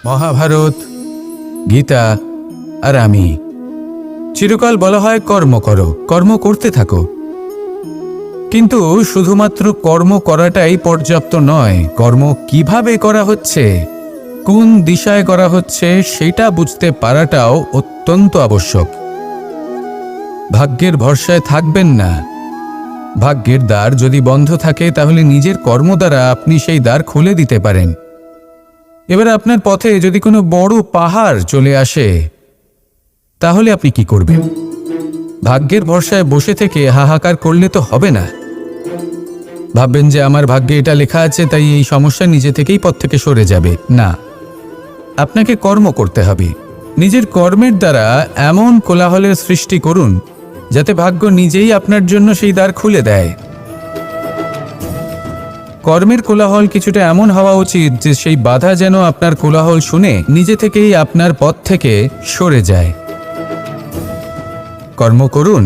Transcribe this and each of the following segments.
মহাভারত, গীতা আর আমি চিরকাল বলা হয় কর্ম করো, কর্ম করতে থাকো। কিন্তু শুধুমাত্র কর্ম করাটাই পর্যাপ্ত নয়, কর্ম কিভাবে করা হচ্ছে, কোন দিশায় করা হচ্ছে সেটা বুঝতে পারাটাও অত্যন্ত আবশ্যক। ভাগ্যের ভরসায় থাকবেন না। ভাগ্যের দ্বার যদি বন্ধ থাকে তাহলে নিজের কর্ম দ্বারা আপনি সেই দ্বার খুলে দিতে পারেন। এবার আপনার পথে যদি কোনো বড় পাহাড় চলে আসে তাহলে আপনি কি করবেন? ভাগ্যের ভরসায় বসে থেকে হাহাকার করলে তো হবে না। ভাববেন যে আমার ভাগ্যে এটা লেখা আছে তাই এই সমস্যা নিজে থেকেই পথ থেকে সরে যাবে। না, আপনাকে কর্ম করতে হবে। নিজের কর্মের দ্বারা এমন কোলাহলের সৃষ্টি করুন যাতে ভাগ্য নিজেই আপনার জন্য সেই দ্বার খুলে দেয়। কর্মের কোলাহল কিছুটা এমন হওয়া উচিত যে সেই বাধা যেন আপনার কোলাহল শুনে নিজে থেকেই আপনার পথ থেকে সরে যায়। কর্ম করুন,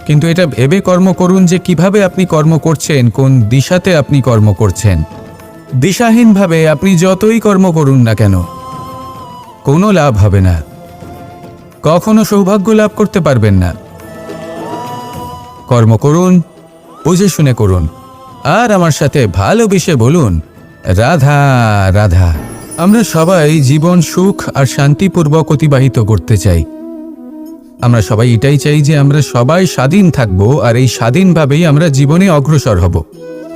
কিন্তু এটা ভেবে কর্ম করুন যে কিভাবে আপনি কর্ম করছেন, কোন দিশাতে আপনি কর্ম করছেন। দিশাহীনভাবে আপনি যতই কর্ম করুন না কেন কোনো লাভ হবে না, কখনো সৌভাগ্য লাভ করতে পারবেন না। কর্ম করুন, বুঝে শুনে করুন, আর আমার সাথে ভালোবেসে বলুন রাধা রাধা। আমরা সবাই জীবন সুখ আর শান্তিপূর্বক অতিবাহিত করতে চাই। আমরা সবাই এটাই চাই যে আমরা সবাই স্বাধীন থাকব আর এই স্বাধীনভাবেই আমরা জীবনে অগ্রসর হব।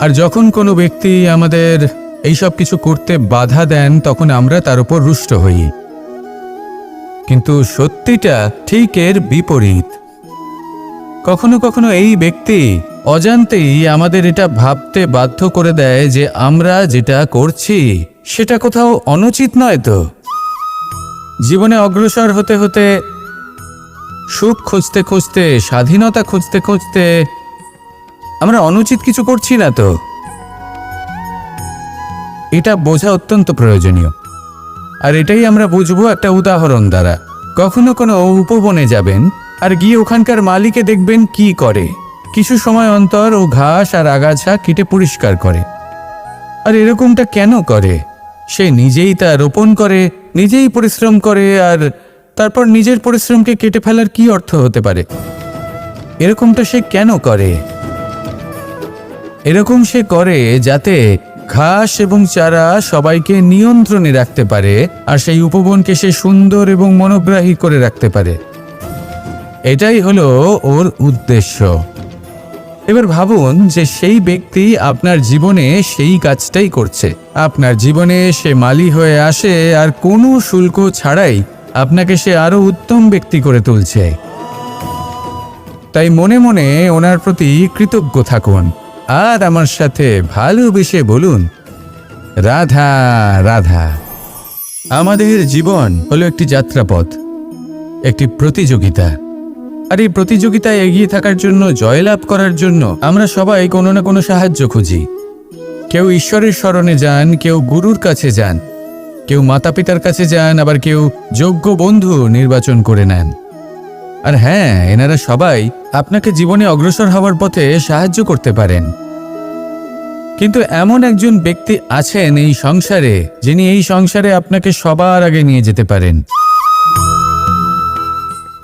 আর যখন কোনো ব্যক্তি আমাদের এইসব কিছু করতে বাধা দেন তখন আমরা তার উপর রুষ্ট হই। কিন্তু সত্যিটা ঠিক এর বিপরীত। কখনো কখনো এই ব্যক্তি অজান্তেই আমাদের এটা ভাবতে বাধ্য করে দেয় যে আমরা যেটা করছি সেটা কোথাও অনুচিত নয় তো। জীবনে অগ্রসর হতে হতে, সুখ খুঁজতে খুঁজতে, স্বাধীনতা খুঁজতে খুঁজতে আমরা অনুচিত কিছু করছি না তো। এটা বোঝা অত্যন্ত প্রয়োজনীয়। আর এটাই আমরা বুঝবো একটা উদাহরণ দ্বারা। কখনো কোনো উপবনে যাবেন আর গিয়ে ওখানকার মালিকে দেখবেন কি করে। কিছু সময় অন্তর ও ঘাস আর আগাছা কেটে পরিষ্কার করে। আর এরকমটা কেন করে? সে নিজেই তা রোপণ করে, নিজেই পরিশ্রম করে, আর তারপর নিজের পরিশ্রমকে কেটে ফেলার কি অর্থ হতে পারে? এরকমটা সে কেন করে? এরকম সে করে যাতে ঘাস এবং চারা সবাইকে নিয়ন্ত্রণে রাখতে পারে আর সেই উপবনকে সে সুন্দর এবং মনোগ্রাহী করে রাখতে পারে। এটাই হলো ওর উদ্দেশ্য। এবার ভাবুন যে সেই ব্যক্তি আপনার জীবনে সেই কাজটাই করছে। আপনার জীবনে সে মালি হয়ে আসে আর কোনো শুল্ক ছাড়াই আপনাকে সে আরো উত্তম ব্যক্তি করে তুলছে। তাই মনে মনে ওনার প্রতি কৃতজ্ঞ থাকুন আর আমার সাথে ভালোবেসে বলুন রাধা রাধা। আমাদের জীবন হলো একটি যাত্রাপথ, একটি প্রতিযোগিতা। আর এই প্রতিযোগিতায় এগিয়ে থাকার জন্য, জয়লাভ করার জন্য আমরা সবাই কোনো না কোনো সাহায্য খুঁজি। কেউ ঈশ্বরের শরণে যান, কেউ গুরুর কাছে যান, কেউ মাতা পিতার কাছে যান, আবার কেউ যোগ্য বন্ধু নির্বাচন করে নেন। আর হ্যাঁ, এনারা সবাই আপনাকে জীবনে অগ্রসর হওয়ার পথে সাহায্য করতে পারেন। কিন্তু এমন একজন ব্যক্তি আছেন এই সংসারে যিনি এই সংসারে আপনাকে সবার আগে নিয়ে যেতে পারেন।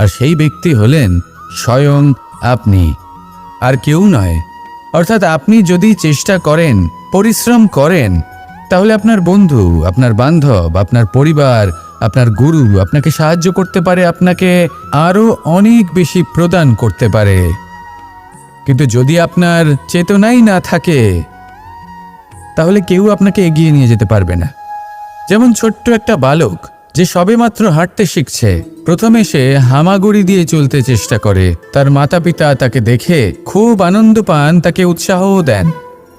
আর সেই ব্যক্তি হলেন স্বয়ং আপনি, আর কেউ নয়। অর্থাৎ আপনি যদি চেষ্টা করেন, পরিশ্রম করেন, তাহলে আপনার বন্ধু, আপনার বান্ধব, আপনার পরিবার, আপনার গুরু আপনাকে সাহায্য করতে পারে, আপনাকে আরো অনেক বেশি প্রদান করতে পারে। কিন্তু যদি আপনার চেতনাই না থাকে তাহলে কেউ আপনাকে এগিয়ে নিয়ে যেতে পারবে না। যেমন ছোট্ট একটা বালক যে সবেমাত্র হাঁটতে শিখছে, প্রথমে সে হামাগুড়ি দিয়ে চলতে চেষ্টা করে। তার মাতা পিতা তাকে দেখে খুব আনন্দ পান, তাকে উৎসাহও দেন।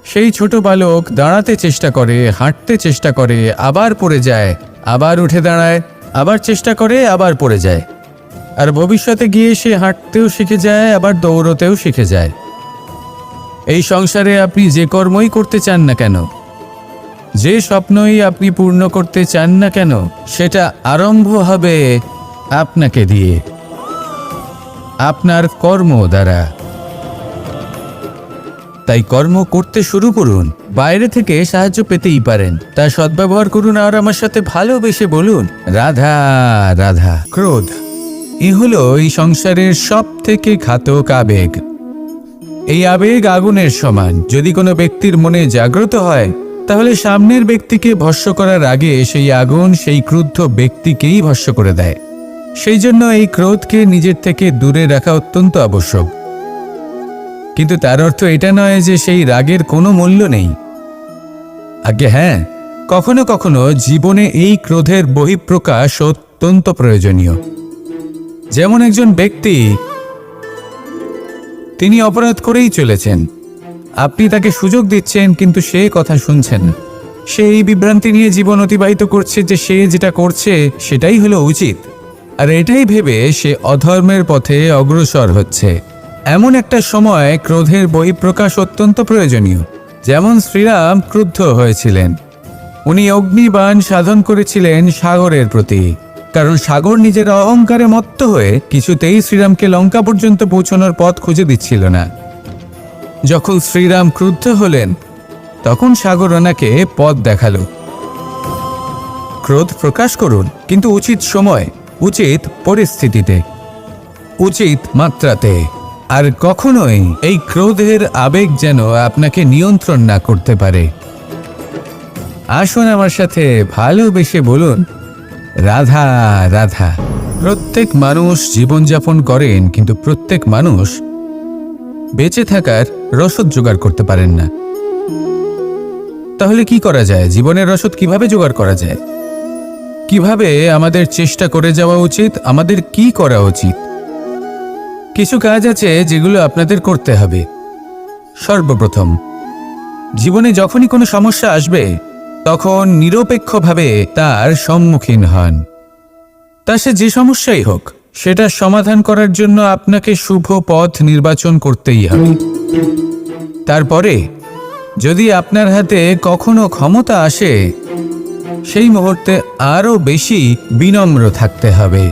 সেই ছোট বালক দাঁড়াতে চেষ্টা করে, হাঁটতে চেষ্টা করে, আবার পড়ে যায়, আবার উঠে দাঁড়ায়, আবার চেষ্টা করে, আবার পড়ে যায়। আর ভবিষ্যতে গিয়ে সে হাঁটতেও শিখে যায়, আবার দৌড়তেও শিখে যায়। এই সংসারে আপনি যে কর্মই করতে চান না কেন, যে স্বপ্নই আপনি পূর্ণ করতে চান না কেন, সেটা আরম্ভ হবে আপনাকে দিয়ে, আপনার কর্ম দ্বারা। তাই কর্ম করতে শুরু করুন। বাইরে থেকে সাহায্য পেতেই পারেন, তার সদ্ব্যবহার করুন আর আমার সাথে ভালোবেসে বলুন রাধা রাধা। ক্রোধ হলো এই সংসারের সব থেকে ঘাতক আবেগ। এই আবেগ আগুনের সমান। যদি কোনো ব্যক্তির মনে জাগ্রত হয় তাহলে সামনের ব্যক্তিকে ভস্ম করার আগে সেই আগুন সেই ক্রুদ্ধ ব্যক্তিকেই ভস্ম করে দেয়। সেই জন্য এই ক্রোধকে নিজের থেকে দূরে রাখা অত্যন্ত আবশ্যক। কিন্তু তার অর্থ এটা নয় যে সেই রাগের কোনো মূল্য নেই। আগে হ্যাঁ, কখনো কখনো জীবনে এই ক্রোধের বহিঃপ্রকাশ অত্যন্ত প্রয়োজনীয়। যেমন একজন ব্যক্তি, তিনি অপরাধ করেই চলেছেন, আপনি তাকে সুযোগ দিচ্ছেন কিন্তু সে কথা শুনছেন। সে এই বিভ্রান্তি নিয়ে জীবন অতিবাহিত করছে যে সে যেটা করছে সেটাই হলো উচিত, আর এটাই ভেবে সে অধর্মের পথে অগ্রসর হচ্ছে। এমন একটা সময় ক্রোধের বহিঃপ্রকাশ অত্যন্ত প্রয়োজনীয়। যেমন শ্রীরাম ক্রুদ্ধ হয়েছিলেন, উনি অগ্নিবাণ সাধন করেছিলেন সাগরের প্রতি, কারণ সাগর নিজের অহংকারে মত্ত হয়ে কিছুতেই শ্রীরামকে লঙ্কা পর্যন্ত পৌঁছানোর পথ খুঁজে দিচ্ছিল না। যখন শ্রীরাম ক্রুদ্ধ হলেন তখন সাগর ওনাকে পথ দেখালো। ক্রোধ প্রকাশ করুন, কিন্তু উচিত সময়, উচিত পরিস্থিতিতে, উচিত মাত্রাতে। আর কখনোই এই ক্রোধের আবেগ যেন আপনাকে নিয়ন্ত্রণ না করতে পারে। আসুন আমার সাথে ভালোবেসে বলুন রাধা রাধা। প্রত্যেক মানুষ জীবনযাপন করেন, কিন্তু প্রত্যেক মানুষ বেঁচে থাকার রসদ জোগাড় করতে পারেন না। তাহলে কি করা যায়? জীবনের রসদ কিভাবে জোগাড় করা যায়? কিভাবে আমাদের চেষ্টা করে যাওয়া উচিত? আমাদের কি করা উচিত? কিছু কাজ আছে যেগুলো আপনাদের করতে হবে। সর্বপ্রথম, জীবনে যখনই কোনো সমস্যা আসবে তখন নিরপেক্ষভাবে তার সম্মুখীন হন। তা সে যে সমস্যাই হোক, সেটা সমাধান করার জন্য আপনাকে শুভ পথ নির্বাচন করতেই হবে। তারপরে যদি আপনার হাতে কখনো ক্ষমতা আসে, সেই মুহূর্তে আরও বেশি বিনম্র থাকতে হবে।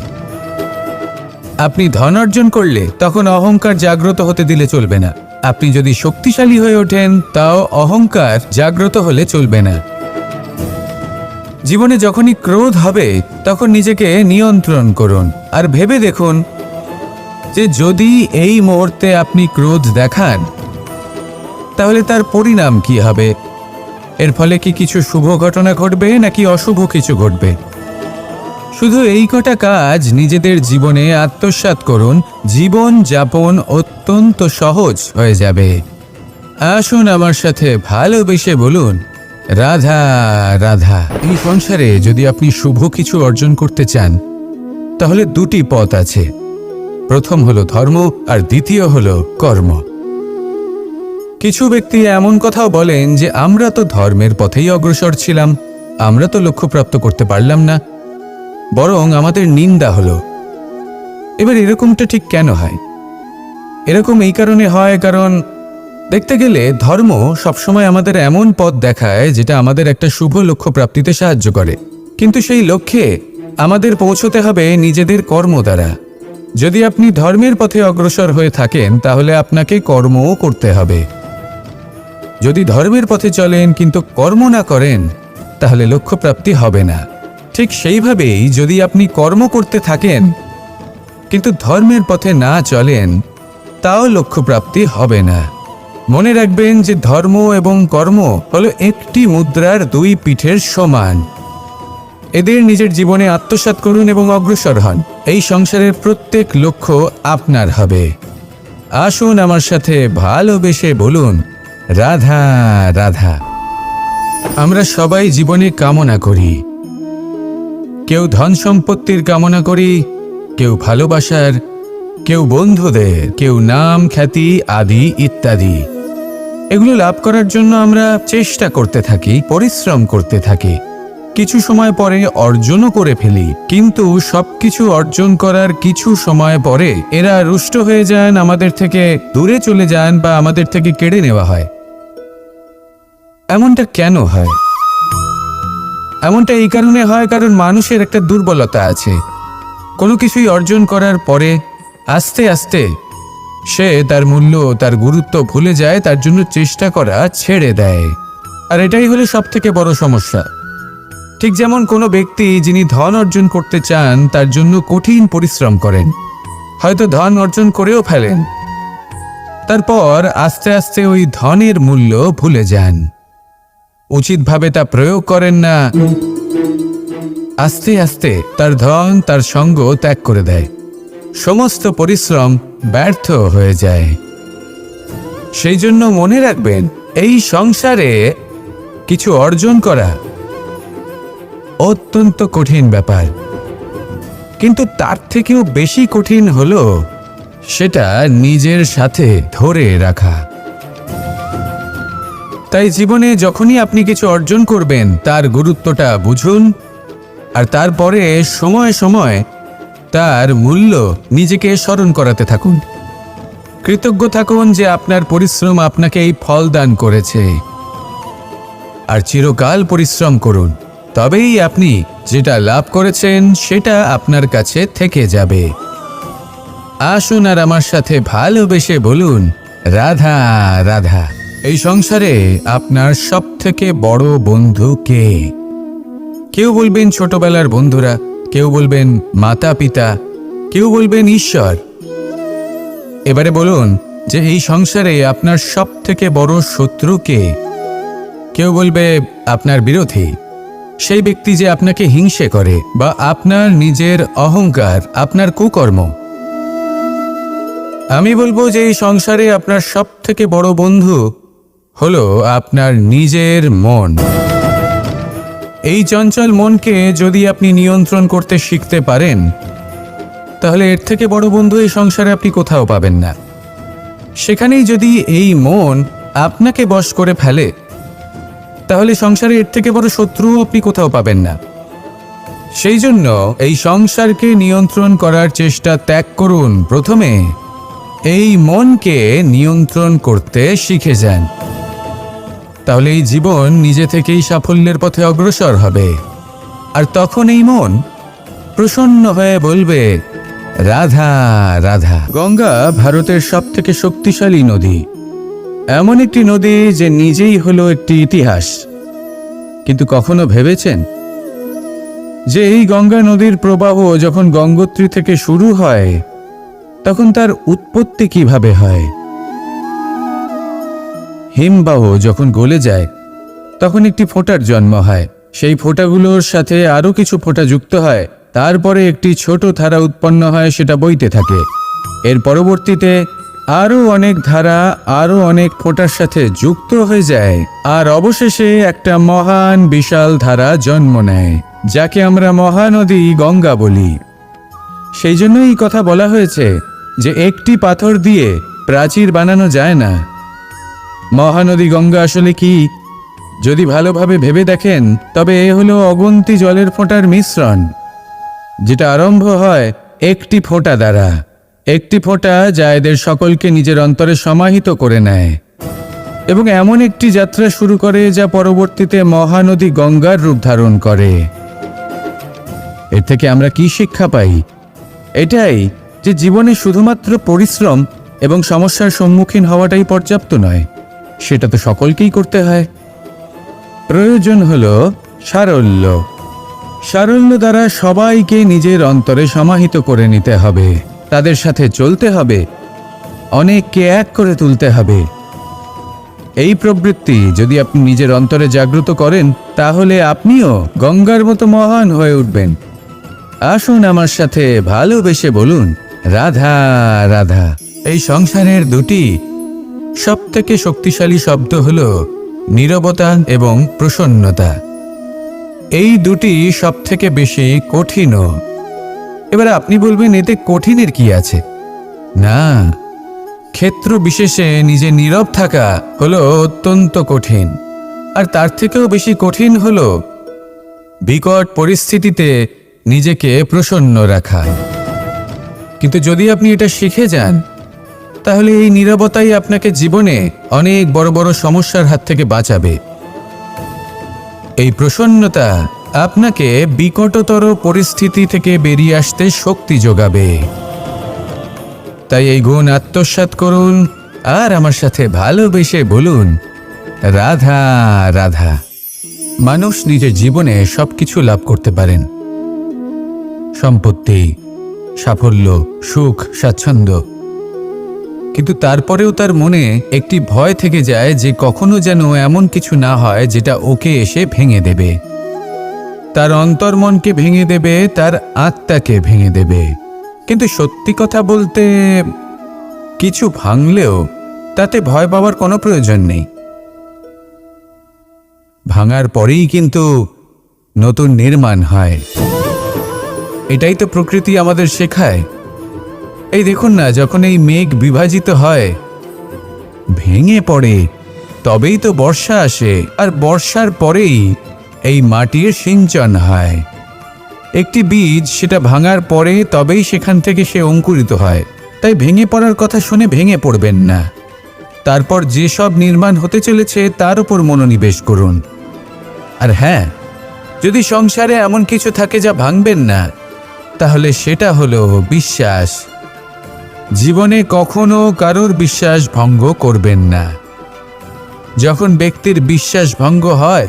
আপনি ধন অর্জন করলে তখন অহংকার জাগ্রত হতে দিলে চলবে না। আপনি যদি শক্তিশালী হয়ে ওঠেন তাও অহংকার জাগ্রত হলে চলবে না। জীবনে যখনই ক্রোধ হবে তখন নিজেকে নিয়ন্ত্রণ করুন আর ভেবে দেখুন যে যদি এই মুহূর্তে আপনি ক্রোধ দেখান তাহলে তার পরিণাম কি হবে। এর ফলে কি কিছু শুভ ঘটনা ঘটবে নাকি অশুভ কিছু ঘটবে? শুধু এই কটা কাজ নিজেদের জীবনে আত্মসাৎ করুন, জীবন যাপন অত্যন্ত সহজ হয়ে যাবে। আসুন আমার সাথে ভালোবেসে বলুন রাধা রাধা। এই সংসারে যদি আপনি শুভ কিছু অর্জন করতে চান তাহলে দুটি পথ আছে। প্রথম হলো ধর্ম আর দ্বিতীয় হলো কর্ম। কিছু ব্যক্তি এমন কথাও বলেন যে আমরা তো ধর্মের পথেই অগ্রসর ছিলাম, আমরা তো লক্ষ্যপ্রাপ্ত করতে পারলাম না, বরং আমাদের নিন্দা হলো। এবার এরকমটা ঠিক কেন হয়? এরকম এই কারণে হয় কারণ দেখতে গেলে ধর্ম সবসময় আমাদের এমন পথ দেখায় যেটা আমাদের একটা শুভ লক্ষ্য প্রাপ্তিতে সাহায্য করে, কিন্তু সেই লক্ষ্যে আমাদের পৌঁছতে হবে নিজেদের কর্ম দ্বারা। যদি আপনি ধর্মের পথে অগ্রসর হয়ে থাকেন তাহলে আপনাকে কর্মও করতে হবে। যদি ধর্মের পথে চলেন কিন্তু কর্ম না করেন তাহলে লক্ষ্যপ্রাপ্তি হবে না। ঠিক সেইভাবেই যদি আপনি কর্ম করতে থাকেন কিন্তু ধর্মের পথে না চলেন তাও লক্ষ্যপ্রাপ্তি হবে না। মনে রাখবেন যে ধর্ম এবং কর্ম হলো একটি মুদ্রার দুই পিঠের সমান। এদের নিজের জীবনে আত্মসাৎ করুন এবং অগ্রসর হন। এই সংসারের প্রত্যেক লক্ষ্য আপনার হবে। আসুন আমার সাথে ভালোবেসে বলুন রাধা রাধা। আমরা সবাই জীবনে কামনা করি। কেউ ধন সম্পত্তির কামনা করি, কেউ ভালোবাসার, কেউ বন্ধুদের, কেউ নাম খ্যাতি আদি ইত্যাদি। এগুলো লাভ করার জন্য আমরা চেষ্টা করতে থাকি, পরিশ্রম করতে থাকি, কিছু সময় পরে অর্জনও করে ফেলি। কিন্তু সবকিছু অর্জন করার কিছু সময় পরে এরা রুষ্ট হয়ে যান, আমাদের থেকে দূরে চলে যান বা আমাদের থেকে কেড়ে নেওয়া হয়। এমনটা কেন হয়? এমনটা এই কারণে হয় কারণ মানুষের একটা দুর্বলতা আছে। কোনো কিছুই অর্জন করার পরে আস্তে আস্তে সে তার মূল্য, তার গুরুত্ব ভুলে যায়, তার জন্য চেষ্টা করা ছেড়ে দেয়। আর এটাই হলো সবথেকে বড় সমস্যা। ঠিক যেমন কোনো ব্যক্তি যিনি ধন অর্জন করতে চান তার জন্য কঠিন পরিশ্রম করেন, হয়তো ধন অর্জন করেও ফেলেন, তারপর আস্তে আস্তে ওই ধনের মূল্য ভুলে যান, উচিতভাবে তা প্রয়োগ করেন না, আস্তে আস্তে তার ধন তার সঙ্গ ত্যাগ করে দেয়, সমস্ত পরিশ্রম ব্যর্থ হয়ে যায়। সেই জন্য মনে রাখবেন, এই সংসারে কিছু অর্জন করা অত্যন্ত কঠিন ব্যাপার, কিন্তু তার থেকেও বেশি কঠিন হলো সেটা নিজের সাথে ধরে রাখা। তাই জীবনে যখনই আপনি কিছু অর্জন করবেন তার গুরুত্বটা বুঝুন, আর তারপরে সময় সময় তার মূল্য নিজেকে স্মরণ করাতে থাকুন। কৃতজ্ঞ থাকুন যে আপনার পরিশ্রম আপনাকে এই ফল দান করেছে, আর চিরকাল পরিশ্রম করুন, তবেই আপনি যেটা লাভ করেছেন সেটা আপনার কাছে থেকে যাবে। আসুন আর আমার সাথে ভালোবেসে বলুন, রাধা রাধা। এই সংসারে আপনার সবথেকে বড় বন্ধু কে? কেউ বলবেন ছোটবেলার বন্ধুরা, কেউ বলবেন মাতা পিতা, কেউ বলবেন ঈশ্বর। এবারে বলুন যে এই সংসারে আপনার সবথেকে বড় শত্রু কে? কেউ বলবে আপনার বিরোধী, সেই ব্যক্তি যে আপনাকে হিংসে করে, বা আপনার নিজের অহংকার, আপনার কুকর্ম। আমি বলবো যে এই সংসারে আপনার সবথেকে বড় বন্ধু হলো আপনার নিজের মন। এই চঞ্চল মনকে যদি আপনি নিয়ন্ত্রণ করতে শিখতে পারেন, তাহলে এর থেকে বড় বন্ধু এই সংসারে আপনি কোথাও পাবেন না। সেখানেই যদি এই মন আপনাকে বশ করে ফেলে, তাহলে সংসারে এর থেকে বড় শত্রুও আপনি কোথাও পাবেন না। সেই জন্য এই সংসারকে নিয়ন্ত্রণ করার চেষ্টা ত্যাগ করুন। প্রথমে এই মনকে নিয়ন্ত্রণ করতে শিখে যান, তাহলে এই জীবন নিজে থেকেই সাফল্যের পথে অগ্রসর হবে। আর তখন এই মন প্রসন্ন হয়ে বলবে, রাধা রাধা। গঙ্গা ভারতের সবথেকে শক্তিশালী নদী, এমন একটি নদী যে নিজেই হলো একটি ইতিহাস। কিন্তু কখনো ভেবেছেন যে এই গঙ্গা নদীর প্রবাহ যখন গঙ্গোত্রী থেকে শুরু হয়, তখন তার উৎপত্তি কিভাবে হয়? হিমবাহ যখন গলে যায়, তখন একটি ফোঁটার জন্ম হয়, সেই ফোঁটাগুলোর সাথে আরো কিছু ফোঁটা যুক্ত হয়, তারপরে একটি ছোট ধারা উৎপন্ন হয়, সেটা বইতে থাকে। এর পরবর্তীতে আরো অনেক ধারা আরো অনেক ফোঁটার সাথে যুক্ত হয়ে যায়, আর অবশেষে একটা মহান বিশাল ধারা জন্ম নেয়, যাকে আমরা মহানদী গঙ্গা বলি। সেই জন্য এই কথা বলা হয়েছে যে একটি পাথর দিয়ে প্রাচীর বানানো যায় না। মহানদী গঙ্গা আসলে কি, যদি ভালোভাবে ভেবে দেখেন, তবে এ হলো অগুন্তি জলের ফোঁটার মিশ্রণ, যেটা আরম্ভ হয় একটি ফোঁটা দ্বারা। একটি ফোঁটা যা এদের সকলকে নিজের অন্তরে সমাহিত করে নেয় এবং এমন একটি যাত্রা শুরু করে যা পরবর্তীতে মহানদী গঙ্গার রূপ ধারণ করে। এর থেকে আমরা কি শিক্ষা পাই? এটাই যে জীবনে শুধুমাত্র পরিশ্রম এবং সমস্যার সম্মুখীন হওয়াটাই পর্যাপ্ত নয়, সেটা তো সকলকেই করতে হয়। প্রয়োজন হলো সারল্য। সারল্য দ্বারা সবাইকে নিজের অন্তরে সমাহিত করে নিতে হবে, তাদের সাথে চলতে হবে, অনেককে এক করে তুলতে হবে। এই প্রবৃত্তি যদি আপনি নিজের অন্তরে জাগ্রত করেন, তাহলে আপনিও গঙ্গার মতো মহান হয়ে উঠবেন। আসুন আমার সাথে ভালোবেসে বলুন, রাধা রাধা। এই সংসারের দুটি সবথেকে শক্তিশালী শব্দ হলো নীরবতা এবং প্রসন্নতা। এই দুটি সবথেকে বেশি কঠিনও। এবার আপনি বলবেন, এতে কঠিনের কি আছে? না, ক্ষেত্র বিশেষে নিজে নীরব থাকা হলো অত্যন্ত কঠিন, আর তার থেকেও বেশি কঠিন হলো বিকট পরিস্থিতিতে নিজেকে প্রসন্ন রাখা। কিন্তু যদি আপনি এটা শিখে যান, তাহলে এই নীরবতাই আপনাকে জীবনে অনেক বড় বড় সমস্যার হাত থেকে বাঁচাবে। এই প্রসন্নতা আপনাকে বিকটতর পরিস্থিতি থেকে বেরিয়ে আসতে শক্তি যোগাবে। তাই এই গুণ আত্মসাৎ করুন আর আমার সাথে ভালোবেসে বলুন, রাধা রাধা। মানুষ নিজের জীবনে সবকিছু লাভ করতে পারেন, সম্পত্তি, সাফল্য, সুখ, স্বাচ্ছন্দ্য, কিন্তু তারপরেও তার মনে একটি ভয় থেকে যায় যে কখনো যেন এমন কিছু না হয় যেটা ওকে এসে ভেঙে দেবে, তার অন্তর্মনকে ভেঙে দেবে, তার আত্মাকে ভেঙে দেবে। কিন্তু সত্যি কথা বলতে, কিছু ভাঙলেও তাতে ভয় পাওয়ার কোনো প্রয়োজন নেই। ভাঙার পরেই কিন্তু নতুন নির্মাণ হয়। এটাই তো প্রকৃতি আমাদের শেখায়। এই দেখুন না, যখন এই মেঘ বিভাজিত হয়, ভেঙে পড়ে, তবেই তো বর্ষা আসে, আর বর্ষার পরেই এই মাটির সিঞ্চন হয়। একটি বীজ সেটা ভাঙার পরে তবেই সেখান থেকে সে অঙ্কুরিত হয়। তাই ভেঙে পড়ার কথা শুনে ভেঙে পড়বেন না। তারপর যেসব নির্মাণ হতে চলেছে তার উপর মনোনিবেশ করুন। আর হ্যাঁ, যদি সংসারে এমন কিছু থাকে যা ভাঙবেন না, তাহলে সেটা হলো বিশ্বাস। জীবনে কখনো কারোর বিশ্বাস ভঙ্গ করবেন না। যখন ব্যক্তির বিশ্বাস ভঙ্গ হয়,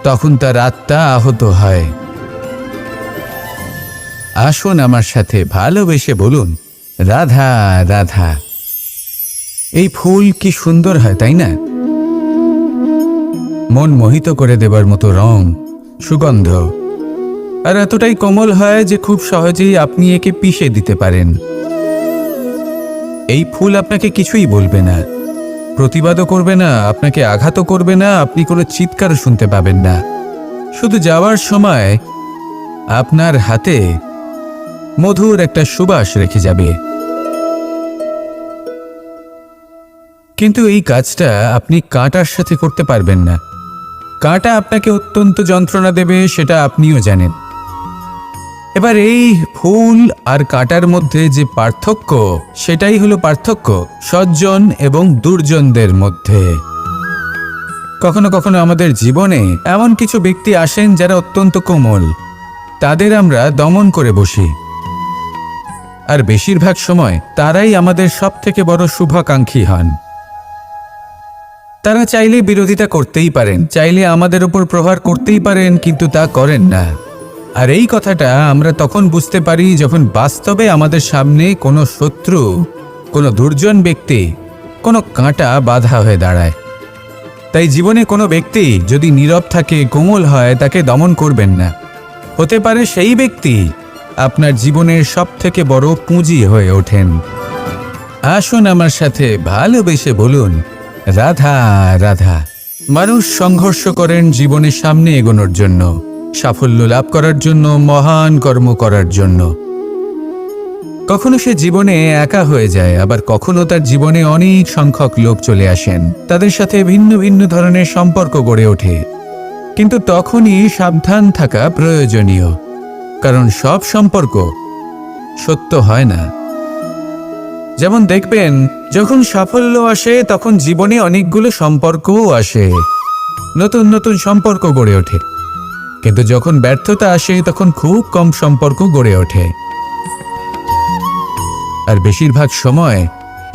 তখন তার আত্মা আহত হয়। আসুন আমার সাথে ভালোবেসে বলুন, রাধা রাধা। এই ফুল কি সুন্দর হয়, তাই না? মন মোহিত করে দেবার মতো রং, সুগন্ধ, আর এতটাই কোমল হয় যে খুব সহজেই আপনি একে পিষে দিতে পারেন। এই ফুল আপনাকে কিছুই বলবে না, প্রতিবাদও করবে না, আপনাকে আঘাতও করবে না, আপনি কোনো চিৎকারও শুনতে পাবেন না। শুধু যাওয়ার সময় আপনার হাতে মধুর একটা সুবাস রেখে যাবে। কিন্তু এই কাজটা আপনি কাঁটার সাথে করতে পারবেন না। কাঁটা আপনাকে অত্যন্ত যন্ত্রণা দেবে, সেটা আপনিও জানেন। এবার এই ফুল আর কাঁটার মধ্যে যে পার্থক্য, সেটাই হলো পার্থক্য সজ্জন এবং দুর্জনদের মধ্যে। কখনো কখনো আমাদের জীবনে এমন কিছু ব্যক্তি আসেন যারা অত্যন্ত কোমল, তাদের আমরা দমন করে বসি। আর বেশিরভাগ সময় তারাই আমাদের সবথেকে বড় শুভাকাঙ্ক্ষী হন। তারা চাইলে বিরোধিতা করতেই পারেন, চাইলে আমাদের উপর প্রহার করতেই পারেন, কিন্তু তা করেন না। আর এই কথাটা আমরা তখন বুঝতে পারি যখন বাস্তবে আমাদের সামনে কোনো শত্রু, কোনো দুর্জন ব্যক্তি, কোনো কাঁটা বাধা হয়ে দাঁড়ায়। তাই জীবনে কোনো ব্যক্তি যদি নীরব থাকে, কোমল হয়, তাকে দমন করবেন না। হতে পারে সেই ব্যক্তি আপনার জীবনের সবথেকে বড় পুঁজি হয়ে ওঠেন। আসুন আমার সাথে ভালোবেসে বলুন, রাধা রাধা। মানুষ সংঘর্ষ করেন জীবনের সামনে এগোনোর জন্য, সাফল্য লাভ করার জন্য, মহান কর্ম করার জন্য। কখনো সে জীবনে একা হয়ে যায়, আবার কখনো তার জীবনে অনেক সংখ্যক লোক চলে আসেন, তাদের সাথে ভিন্ন ভিন্ন ধরনের সম্পর্ক গড়ে ওঠে। কিন্তু তখনই সাবধান থাকা প্রয়োজনীয়, কারণ সব সম্পর্ক সত্য হয় না। যেমন দেখবেন, যখন সাফল্য আসে তখন জীবনে অনেকগুলো সম্পর্কও আসে, নতুন নতুন সম্পর্ক গড়ে ওঠে। কিন্তু যখন ব্যর্থতা আসে তখন খুব কম সম্পর্ক গড়ে ওঠে। আর বেশিরভাগ সময়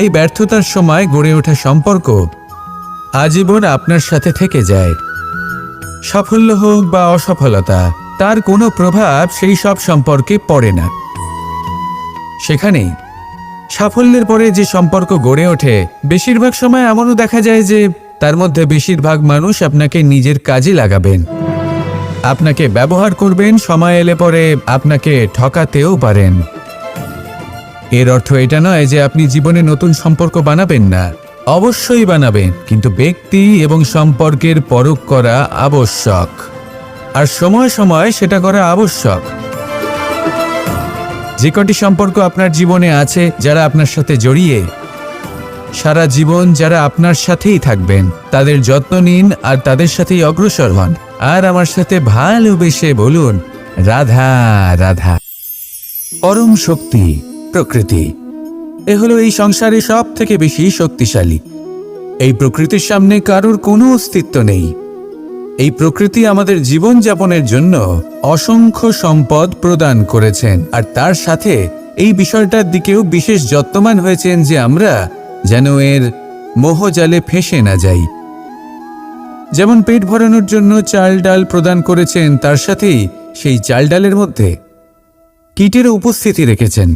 এই ব্যর্থতার সময় গড়ে ওঠা সম্পর্ক আজীবন আপনার সাথে থেকে যায়। সাফল্য হোক বা অসফলতা, তার কোনো প্রভাব সেই সব সম্পর্কে পড়ে না। সেখানেই সাফল্যের পরে যে সম্পর্ক গড়ে ওঠে, বেশিরভাগ সময় এমনও দেখা যায় যে তার মধ্যে বেশিরভাগ মানুষ আপনাকে নিজের কাজে লাগাবেন, আপনাকে ব্যবহার করবেন, সময় এলে পরে আপনাকে ঠকাতেও পারেন। এর অর্থ এটা নয় যে আপনি জীবনে নতুন সম্পর্ক বানাবেন না, অবশ্যই বানাবেন, কিন্তু ব্যক্তি এবং সম্পর্কের পরখ করা আবশ্যক, আর সময় সময় সেটা করা আবশ্যক। যে কটি সম্পর্ক আপনার জীবনে আছে, যারা আপনার সাথে জড়িয়ে সারা জীবন, যারা আপনার সাথেই থাকবেন, তাদের যত্ন নিন আর তাদের সাথেই অগ্রসর হন। আর আমার সাথে ভালোবেসে বলুন, রাধা রাধা। পরম শক্তি প্রকৃতি, এ হলো এই সংসারে সব থেকে বেশি শক্তিশালী। এই প্রকৃতির সামনে কারোর কোনো অস্তিত্ব নেই। এই প্রকৃতি আমাদের জীবন যাপনের জন্য অসংখ্য সম্পদ প্রদান করেছেন, আর তার সাথে এই বিষয়টার দিকেও বিশেষ যত্নবান হয়েছেন যে আমরা যেন এর মোহজালে ফেঁসে না যাই। যেমন পেট ভরানোর জন্য চাল ডাল প্রদান করেছেন, তার সাথেই সেই চাল ডালের মধ্যে কীটের উপস্থিতি রেখেছেন।